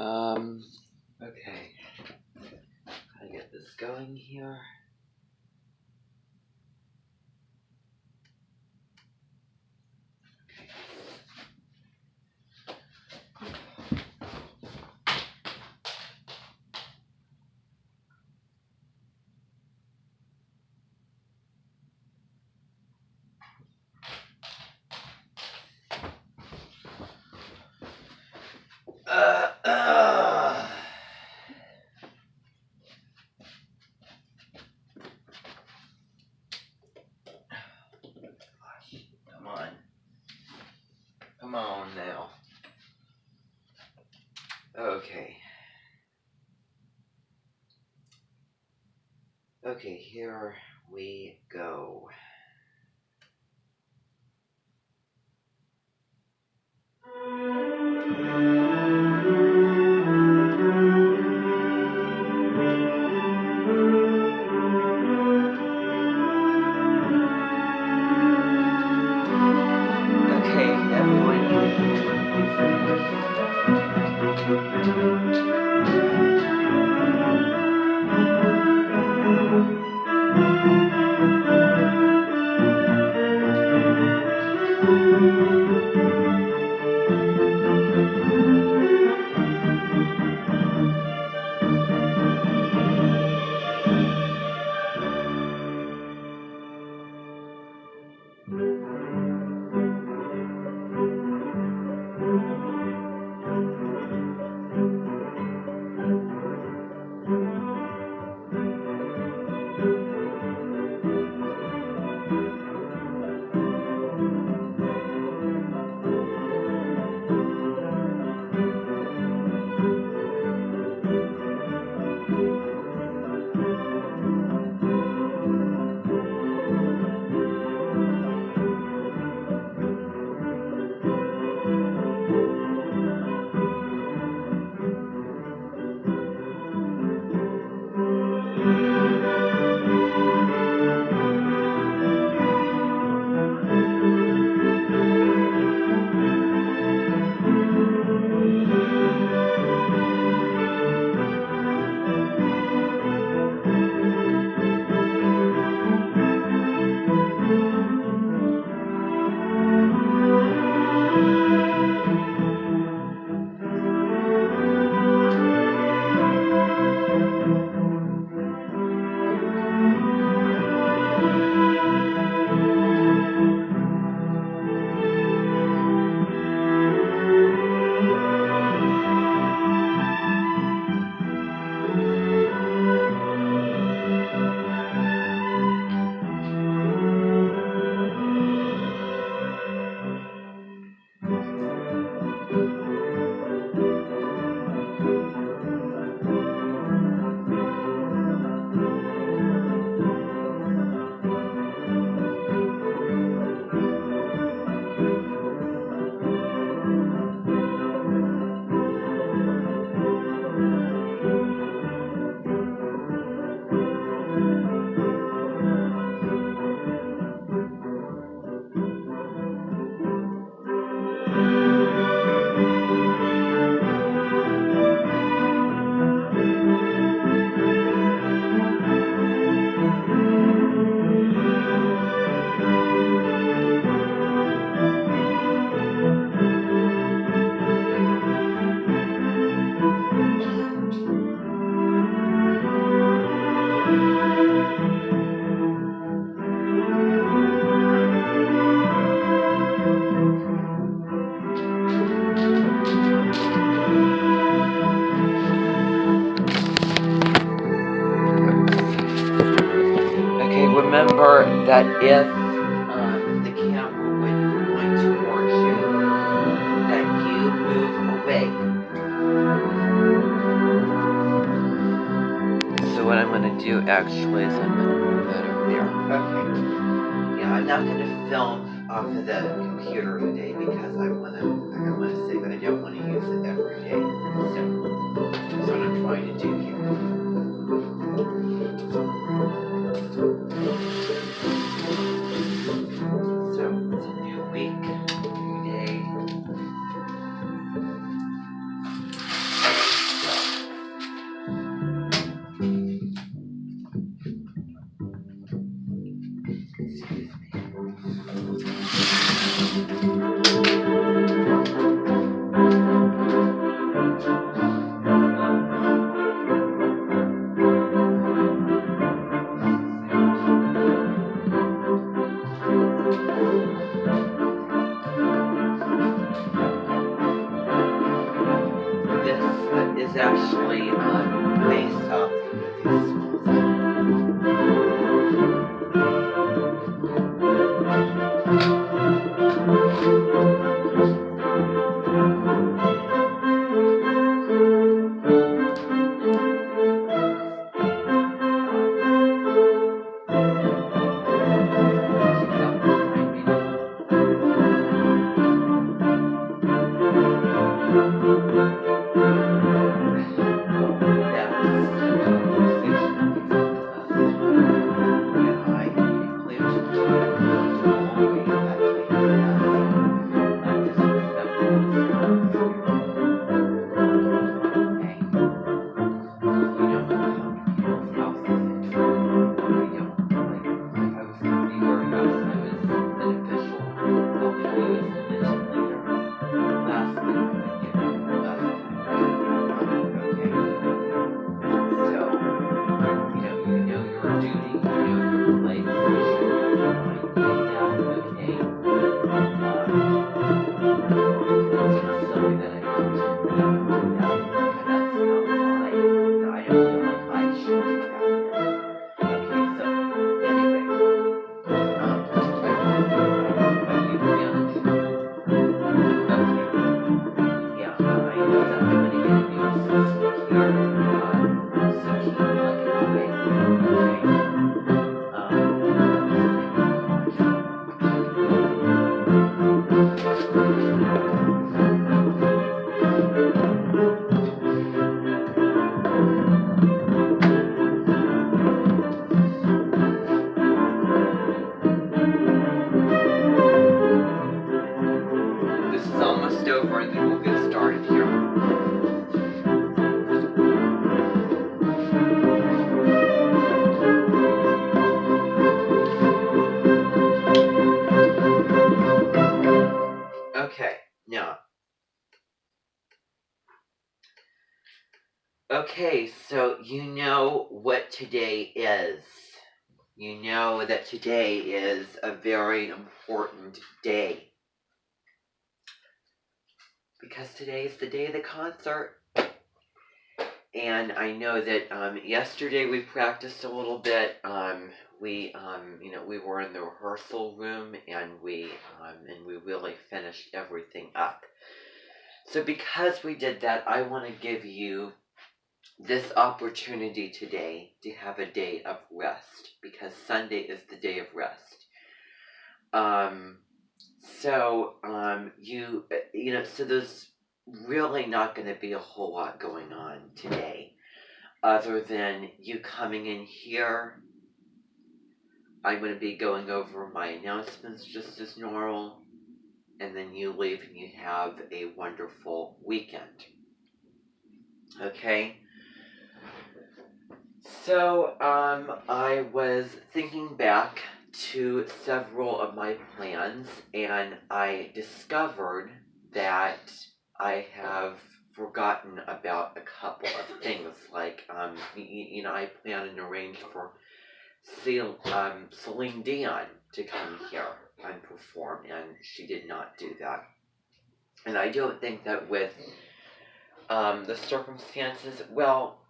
Okay. Gotta get this going here. Come on now. Okay. Okay, here we go. Okay, everyone, remember that if the camera would point towards you, that you move away. So what I'm going to do actually is I'm going to move that over there. Okay. Yeah, I'm not going to film off of the computer today because I want to say that I don't want to use it every day. So that's what I'm trying to do here. So, it's a new week, new day. is actually based off the movie This is almost over and then we'll get started here. Okay, now. Okay, so you know what today is. You know that today is a very important day. Because today is the day of the concert. And I know that yesterday we practiced a little bit. We were in the rehearsal room and we really finished everything up. So because we did that, I want to give you this opportunity today to have a day of rest, because Sunday is the day of rest. So there's really not going to be a whole lot going on today, other than you coming in here. I'm going to be going over my announcements just as normal, and then you leave and you have a wonderful weekend. Okay? So, I was thinking back to several of my plans, and I discovered that I have forgotten about a couple of things. Like, I planned and arranged for Celine Dion to come here and perform, and she did not do that. And I don't think that with the circumstances, well,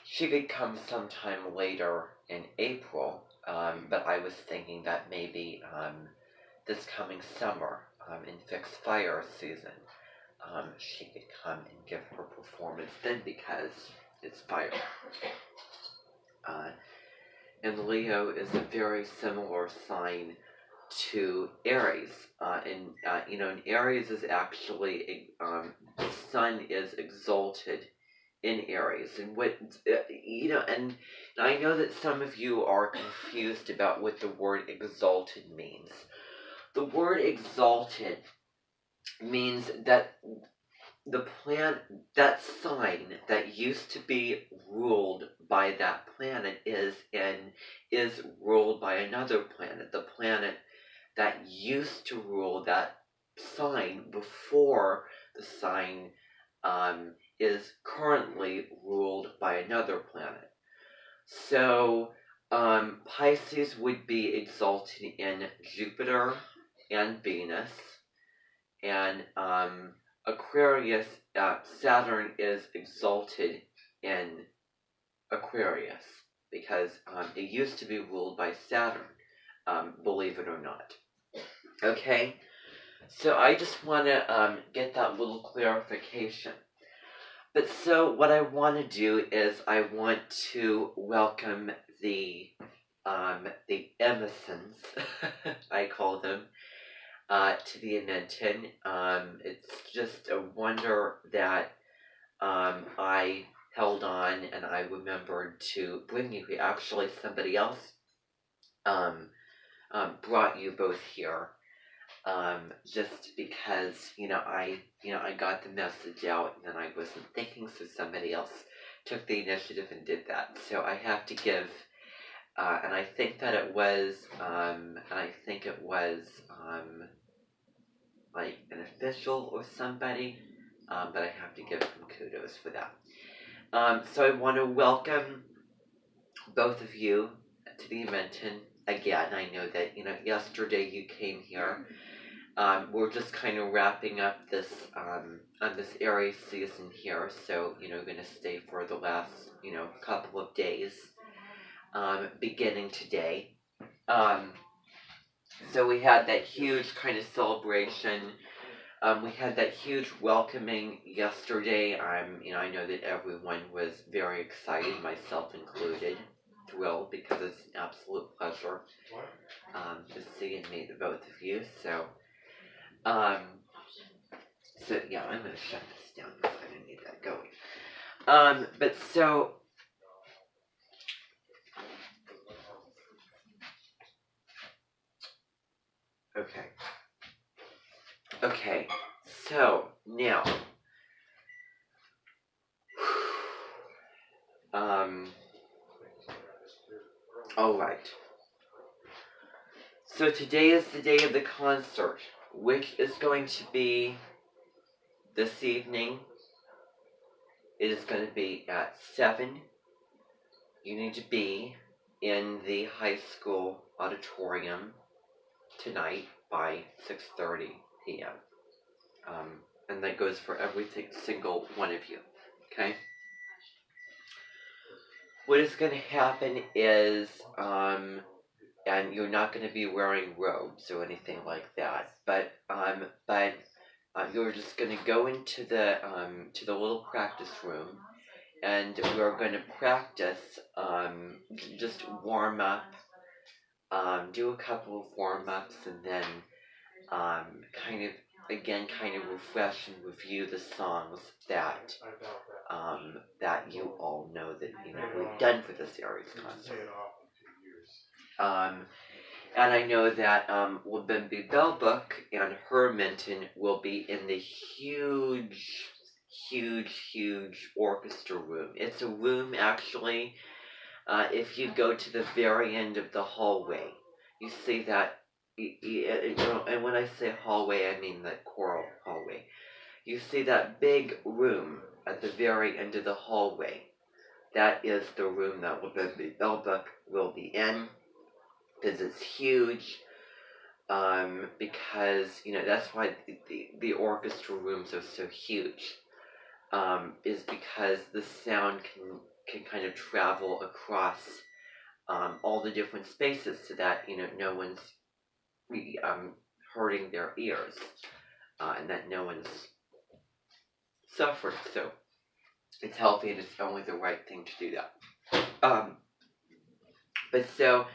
she could come sometime later in April, but I was thinking that maybe this coming summer, in Fixed Fire season, she could come and give her performance then, because it's fire. And Leo is a very similar sign to Aries. And Aries is actually, the sun is exalted in Aries. And and I know that some of you are confused about what the word exalted means. The word exalted means that that sign that used to be ruled by that planet is ruled by another planet. The planet that used to rule that sign before the sign is currently ruled by another planet. So Pisces would be exalted in Jupiter and Venus, and Aquarius, Saturn is exalted in Aquarius because it used to be ruled by Saturn, believe it or not. Okay, so I just want to get that little clarification. But so what I want to do is I want to welcome the Emersons, I call them, to the Edmonton. It's just a wonder that I held on and I remembered to bring you here. Actually, somebody else brought you both here. Just because I got the message out and then I wasn't thinking, so somebody else took the initiative and did that. So I have to give, and I think that it was, like an official or somebody, but I have to give them kudos for that. So I want to welcome both of you to the Edmonton again. I know that yesterday you came here. We're just kind of wrapping up this this Aries season here, so we're gonna stay for the last couple of days, beginning today. So we had that huge kind of celebration. We had that huge welcoming yesterday. I know that everyone was very excited, myself included, thrilled because it's an absolute pleasure to see and meet the both of you. So yeah, I'm gonna shut this down because I didn't need that going. But so okay, so now, all right. So today is the day of the concert, which is going to be this evening. It is going to be at 7. You need to be in the high school auditorium tonight by 6:30 p.m. And that goes for every single one of you. Okay? What is going to happen is, and you're not going to be wearing robes or anything like that, but you're just going to go into the little practice room, and we're going to practice, just warm up, do a couple of warm-ups, and then kind of refresh and review the songs that you all know that we've done for this Aries concert. And I know that Wabembe Bellbook and her Minton will be in the huge orchestra room. It's a room, actually, if you go to the very end of the hallway, you see that, and when I say hallway, I mean the choral hallway. You see that big room at the very end of the hallway. That is the room that Wabembe Bellbook will be in. Because it's huge, because that's why the orchestra rooms are so huge, is because the sound can kind of travel across all the different spaces, so that no one's hurting their ears, and that no one's suffering. So it's healthy and it's only the right thing to do that. But so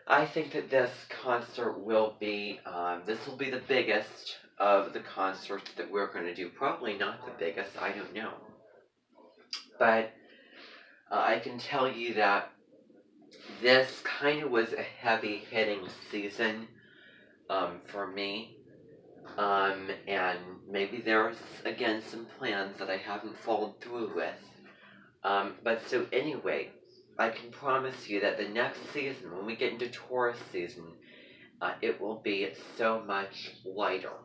I think that this concert will be, the biggest of the concerts that we're going to do. Probably not the biggest, I don't know. But I can tell you that this kind of was a heavy-hitting season for me. And maybe there's, again, some plans that I haven't followed through with. But so anyway, I can promise you that the next season, when we get into Taurus season, it will be so much lighter.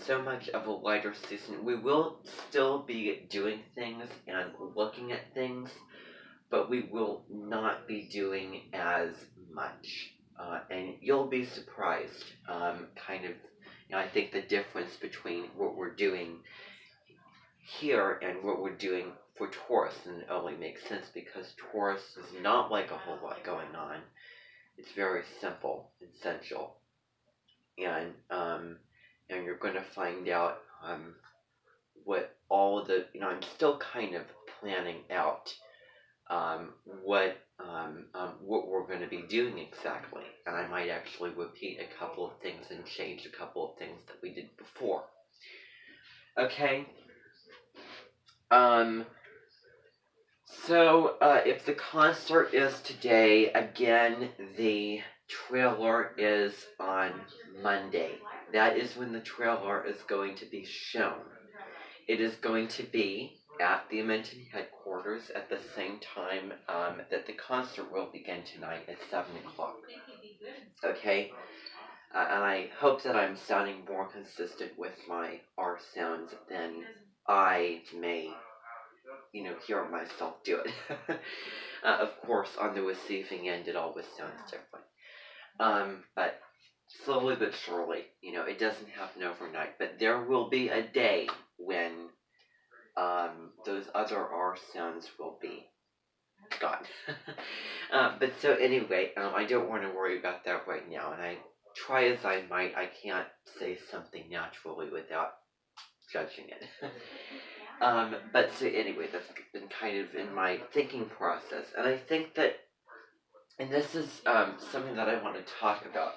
So much of a lighter season. We will still be doing things and looking at things, but we will not be doing as much. And you'll be surprised, kind of, I think the difference between what we're doing here and what we're doing for Taurus, and it only makes sense because Taurus is not like a whole lot going on. It's very simple, essential, and you're going to find out what all the I'm still kind of planning out um, what what we're going to be doing exactly, and I might actually repeat a couple of things and change a couple of things that we did before. Okay. So if the concert is today, again, the trailer is on Monday. That is when the trailer is going to be shown. It is going to be at the Amenton headquarters at the same time that the concert will begin tonight at 7 o'clock. Okay? And I hope that I'm sounding more consistent with my R sounds than I may, hear myself do it. Of course, on the receiving end, it always sounds different. But slowly but surely, it doesn't happen overnight. But there will be a day when those other R sounds will be gone. But so anyway, I don't want to worry about that right now. And I try as I might, I can't say something naturally without judging it. But so anyway, that's been kind of in my thinking process. And I think that, and this is something that I want to talk about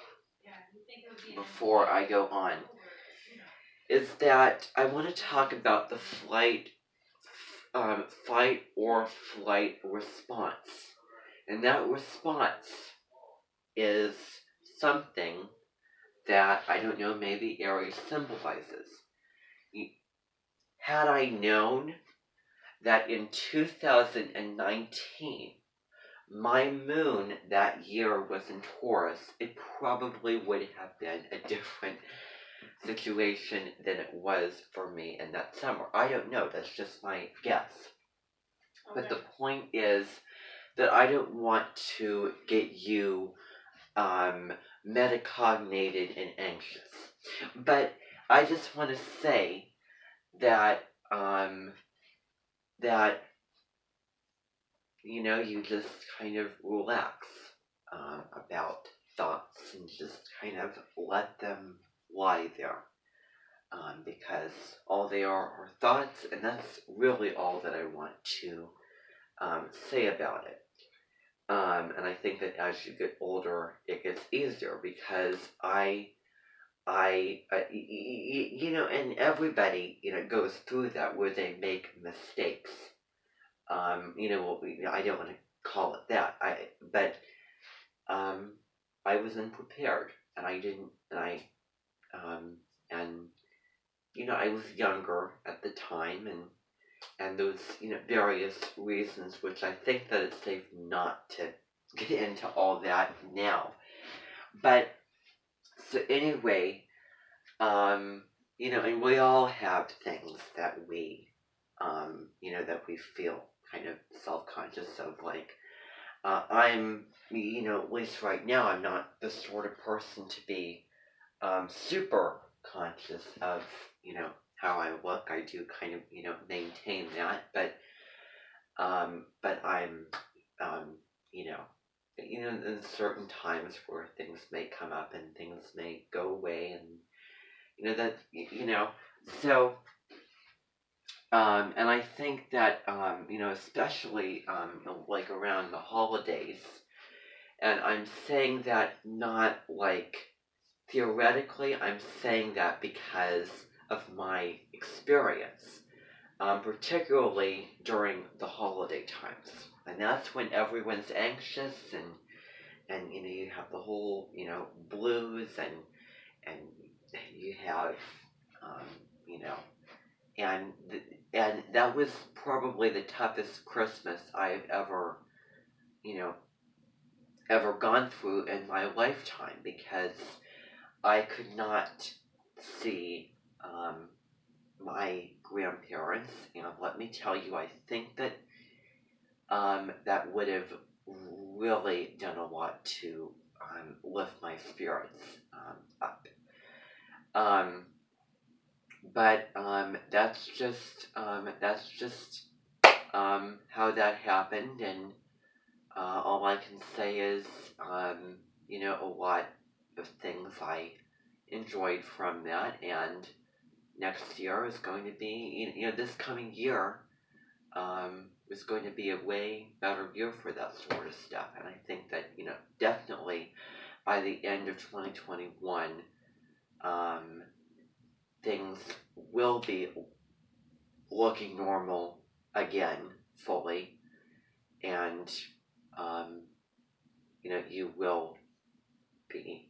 before I go on, is that I want to talk about the fight or flight response. And that response is something that, I don't know, maybe Aries symbolizes. Had I known that in 2019, my moon that year was in Taurus, it probably would have been a different situation than it was for me in that summer. I don't know, that's just my guess. But the point is that I don't want to get you metacognated and anxious. But I just want to say that you just kind of relax about thoughts and just kind of let them lie there. Because all they are thoughts, and that's really all that I want to say about it. And I think that as you get older, it gets easier because and everybody, goes through that where they make mistakes. I don't want to call it that. But I was unprepared, and I didn't, I was younger at the time, and those, various reasons, which I think that it's safe not to get into all that now. But, so anyway, and we all have things that we, that we feel kind of self-conscious of, like, I'm, at least right now, I'm not the sort of person to be, super conscious of, how I look. I do kind of, maintain that, but I'm, in certain times where things may come up and things may go away, and, so, and I think that, especially, like around the holidays, and I'm saying that not like theoretically, I'm saying that because of my experience, particularly during the holiday times. And that's when everyone's anxious, and you have the whole, blues, and you have, and and that was probably the toughest Christmas I've ever, ever gone through in my lifetime, because I could not see my grandparents, and let me tell you, I think that that would have really done a lot to lift my spirits up. But that's just how that happened, and all I can say is, a lot of things I enjoyed from that, and next year is going to be, this coming year is going to be a way better year for that sort of stuff, and I think that, definitely by the end of 2021, things will be looking normal again fully, and you will be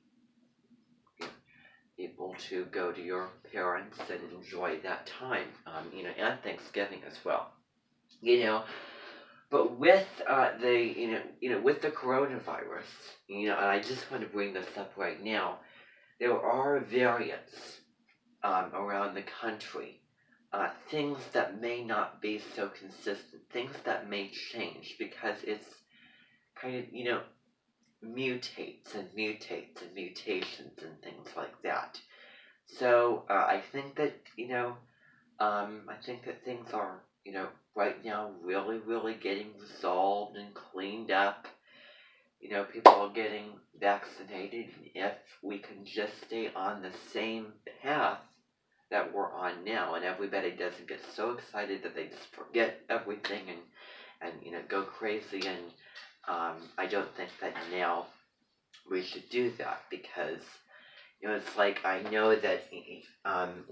able to go to your parents and enjoy that time, and Thanksgiving as well, But with with the coronavirus, and I just want to bring this up right now, there are variants around the country, things that may not be so consistent, things that may change because it's kind of, mutates and mutates and mutations and things like that. So I think that, things are, right now really, really getting resolved and cleaned up. People are getting vaccinated, and if we can just stay on the same path that we're on now, and everybody doesn't get so excited that they just forget everything and go crazy, and I don't think that now we should do that, because it's like, I know that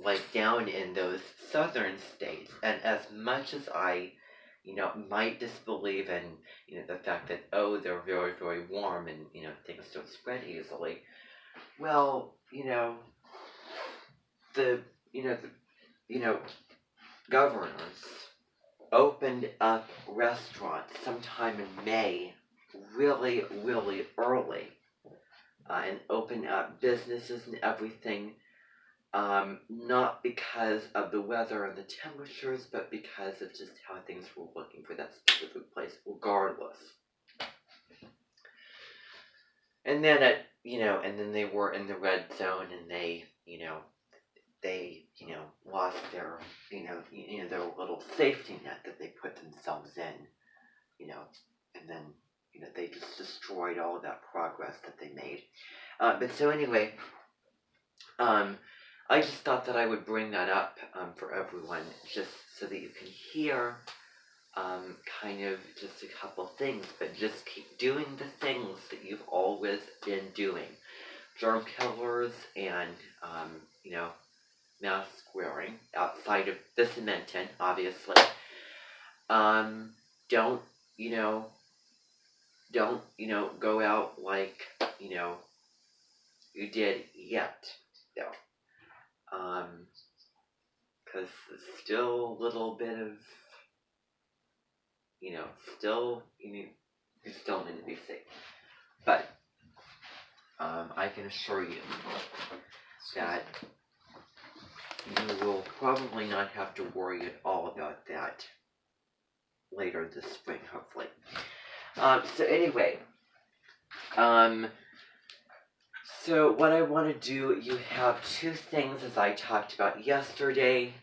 like down in those southern states, and as much as I might disbelieve in the fact that, oh, they're very, very warm, and things don't spread easily, well, the governors opened up restaurants sometime in May, really, really early, and opened up businesses and everything, not because of the weather and the temperatures, but because of just how things were looking for that specific place, regardless. And then and then they were in the red zone, and they lost their, their little safety net that they put themselves in, and then, they just destroyed all of that progress that they made. But so anyway, I just thought that I would bring that up for everyone, just so that you can hear kind of just a couple things, but just keep doing the things that you've always been doing. Germ killers and, mask wearing outside of the cemented, obviously. Don't, go out like, you did yet, though. Because still a little bit of, still, you still need to be safe. But, I can assure you that you will probably not have to worry at all about that later this spring, hopefully. So anyway, so what I want to do, you have two things, as I talked about yesterday,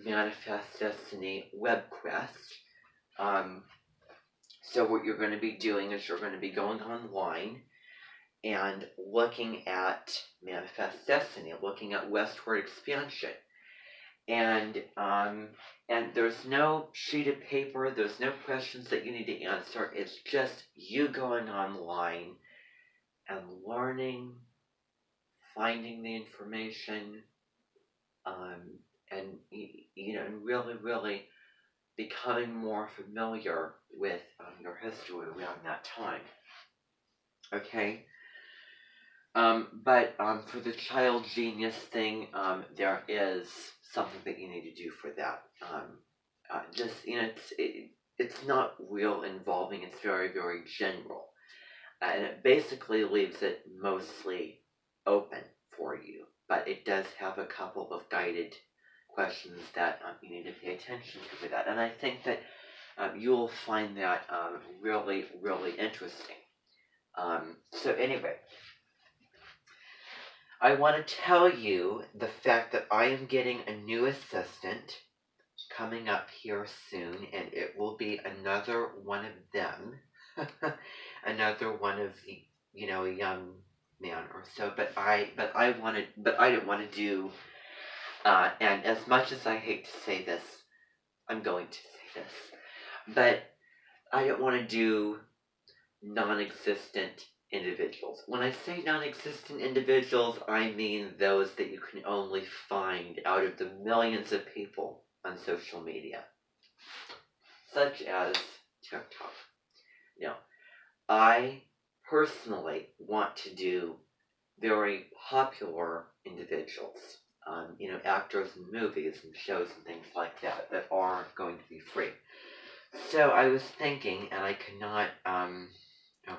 Manifest Destiny WebQuest. So what you're going to be doing is you're going to be going online and looking at Manifest Destiny, looking at Westward Expansion. And there's no sheet of paper, there's no questions that you need to answer. It's just you going online and learning, finding the information, and really, really becoming more familiar with your history around that time. Okay? But for the child genius thing, there is something that you need to do for that. Just, it's not real involving, it's very, very general. And it basically leaves it mostly open for you. But it does have a couple of guided questions that you need to pay attention to for that. And I think that you'll find that really, really interesting. So anyway, I want to tell you the fact that I am getting a new assistant coming up here soon, and it will be another one of them, another one of a young man or so. But I didn't want to do. And as much as I hate to say this, I'm going to say this, but I didn't want to do non-existent individuals. When I say non-existent individuals, I mean those that you can only find out of the millions of people on social media, such as TikTok. Now, I personally want to do very popular individuals, actors in movies and shows and things like that are going to be free. So I was thinking, and I cannot, oh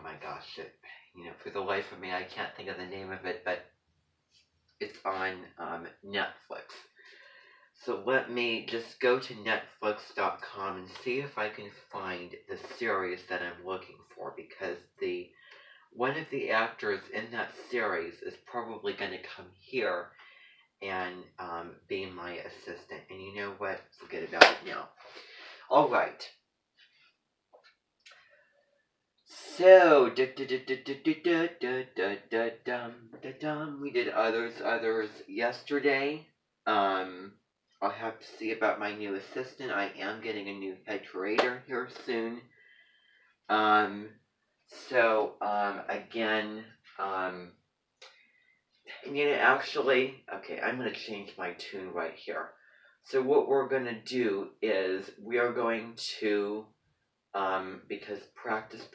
my gosh, for the life of me, I can't think of the name of it, but it's on Netflix. So let me just go to Netflix.com and see if I can find the series that I'm looking for, because one of the actors in that series is probably going to come here and be my assistant. And you know what? Forget about it now. All right. So, we did others yesterday. I'll have to see about my new assistant. I am getting a new head curator here soon. Again, actually, okay, I'm going to change my tune right here. So what we're going to do is we are going to, because practice,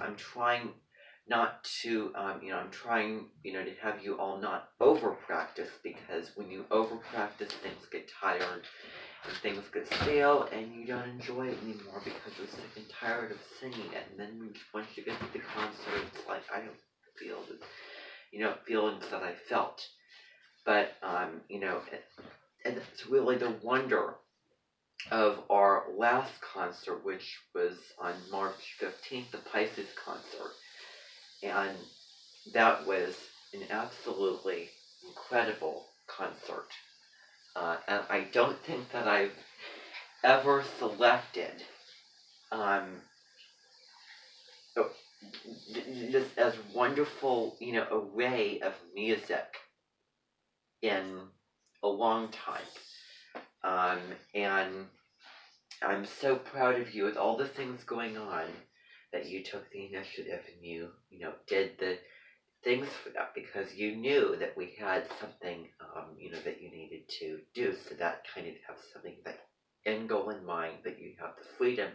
I'm trying not to, I'm trying, to have you all not over-practice, because when you over-practice, things get tired and things get stale and you don't enjoy it anymore because you're sick and tired of singing it. And then once you get to the concert, it's like, I don't feel the, feelings that I felt. But, and it's really the wonder of our last concert, which was on March 15th, the Pisces concert. And that was an absolutely incredible concert. And I don't think that I've ever selected this as wonderful, array of music in a long time. And I'm so proud of you with all the things going on that you took the initiative and you did the things for that, because you knew that we had something, that you needed to do. So that kind of have something that end goal in mind, that you have the freedom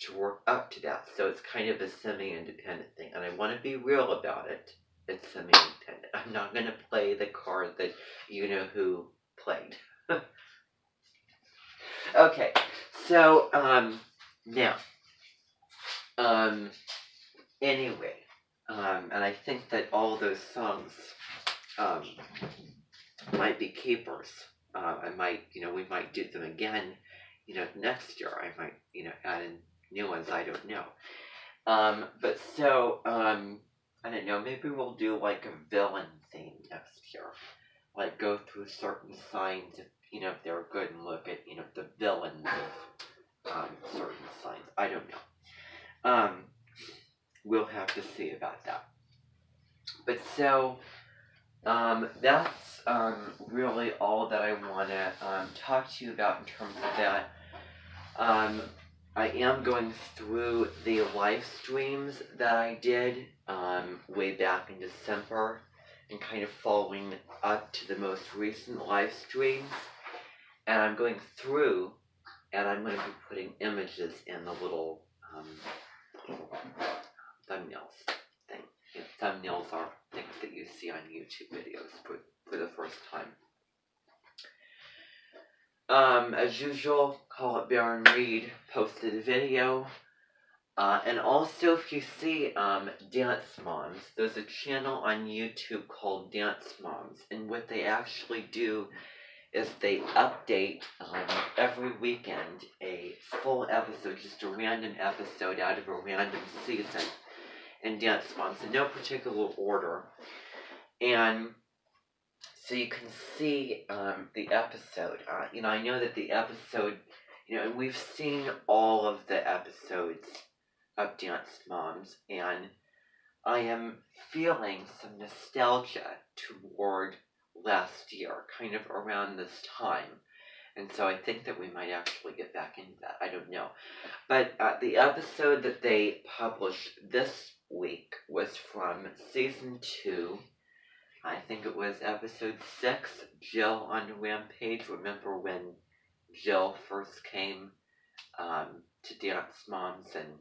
to work up to that. So it's kind of a semi-independent thing. And I want to be real about it. It's semi-independent. I'm not going to play the card that you know who played. Okay, so, now, anyway, and I think that all those songs, might be keepers. I might, we might do them again, next year. I might, add in new ones, I don't know. But so, I don't know, maybe we'll do like a villain theme next year. Like go through certain signs, if they're good, and look at, the villains of certain signs. I don't know. We'll have to see about that. But so, that's really all that I want to talk to you about in terms of that. I am going through the live streams that I did way back in December, and kind of following up to the most recent live streams. And I'm going through, and I'm going to be putting images in the little thumbnails thing. Thumbnails are things that you see on YouTube videos for the first time. As usual, Call It Baron Reed posted a video. And also, if you see Dance Moms, there's a channel on YouTube called Dance Moms. And what they actually do is they update every weekend a full episode, just a random episode out of a random season in Dance Moms, in no particular order. And so you can see the episode. I know that the episode, and we've seen all of the episodes of Dance Moms, and I am feeling some nostalgia toward last year, kind of around this time. And so I think that we might actually get back into that. I don't know. But the episode that they published this week was from season 2. I think it was episode 6, Jill on Rampage. Remember when Jill first came to Dance Moms, and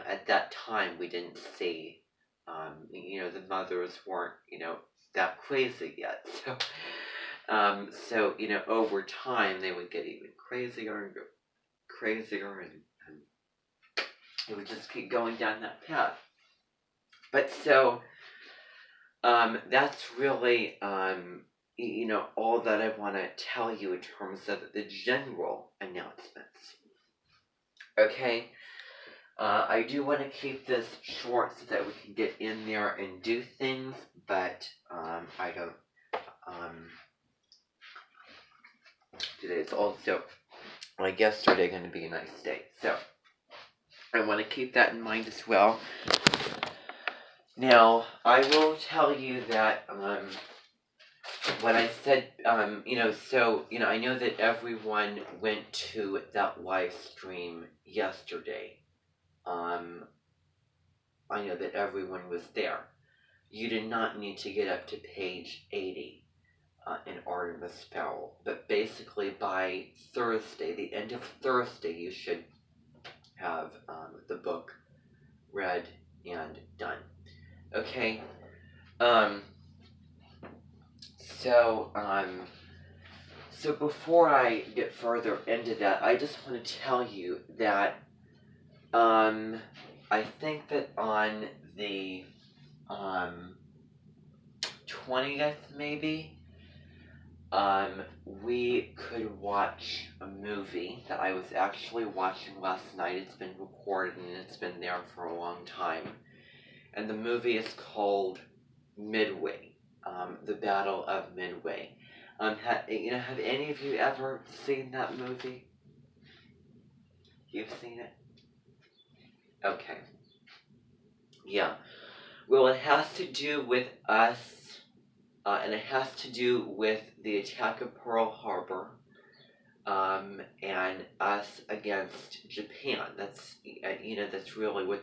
at that time we didn't see, the mothers weren't, that crazy yet. So over time they would get even crazier and crazier, and it would just keep going down that path. But so that's really all that I want to tell you in terms of the general announcements. Okay. I do want to keep this short so that we can get in there and do things, but I don't. Today's also, like yesterday, going to be a nice day, so I want to keep that in mind as well. Now, I will tell you that when I said, I know that everyone went to that live stream yesterday. I know that everyone was there. You did not need to get up to page 80 in Artemis Fowl, but basically by Thursday, the end of Thursday, you should have the book read and done. Okay. So before I get further into that, I just want to tell you that I think that on the 20th maybe, we could watch a movie that I was actually watching last night. It's been recorded and it's been there for a long time. And the movie is called Midway, The Battle of Midway. Have any of you ever seen that movie? You've seen it? Okay. Yeah. Well, it has to do with us, and it has to do with the attack of Pearl Harbor, and us against Japan. That's really what the